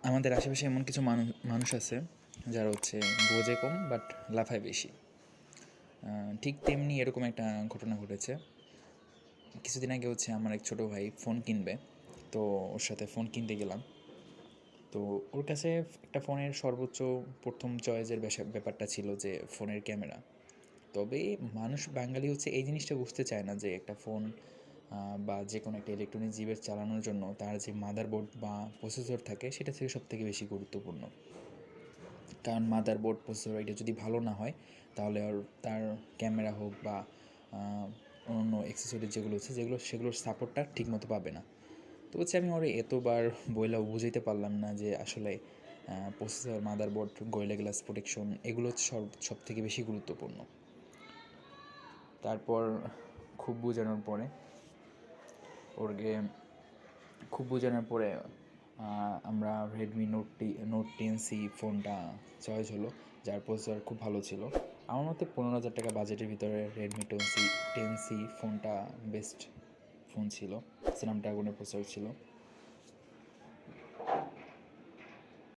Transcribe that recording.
আমাদের আশেপাশে এমন কিছু মানুষ আছে যারা হচ্ছে বোঝে কম বাট লাফায় বেশি। ঠিক তেমনি এরকম একটা ঘটনা ঘটেছে। কিছুদিন আগে হচ্ছে আমার এক ছোটো ভাই ফোন কিনবে, তো ওর সাথে ফোন কিনতে গেলাম। তো ওর কাছে একটা ফোনের সর্বোচ্চ প্রথম চয়েসের ব্যাপারটা ছিল যে ফোনের ক্যামেরা। তবে মানুষ বাঙালি হচ্ছে এই জিনিসটা বুঝতে চায় না যে একটা ফোন বা যে কোনো একটা ইলেকট্রনিক জিনিস চালানোর জন্য তার যে মাদারবোর্ড বা প্রসেসর থাকে সেটা থেকে সবথেকে বেশি গুরুত্বপূর্ণ। কারণ মাদারবোর্ড প্রসেসর এটা যদি ভালো না হয় তাহলে আর তার ক্যামেরা হোক বা অন্য অ্যাক্সেসরি যেগুলো হচ্ছে সেগুলোর সাপোর্টটা ঠিকমতো পাবে না। তো হচ্ছে আমি ওরে এতবার বইলাও বুঝাইতে পারলাম না যে আসলে processor, motherboard, gorilla glass protection এগুলো হচ্ছে সব থেকে বেশি গুরুত্বপূর্ণ। তারপর খুব বোঝানোর পরে ওরকে খুব বোঝানোর পরে আমরা রেডমি নোট 10C ফোনটা চয়েস হলো, যার প্রসেসর খুব ভালো ছিল। আমার মতে 15,000 টাকা বাজেটের ভিতরে রেডমি 10C ফোনটা বেস্ট ফোন ছিল। স্ন্যাপড্রাগনের প্রসেসর ছিল।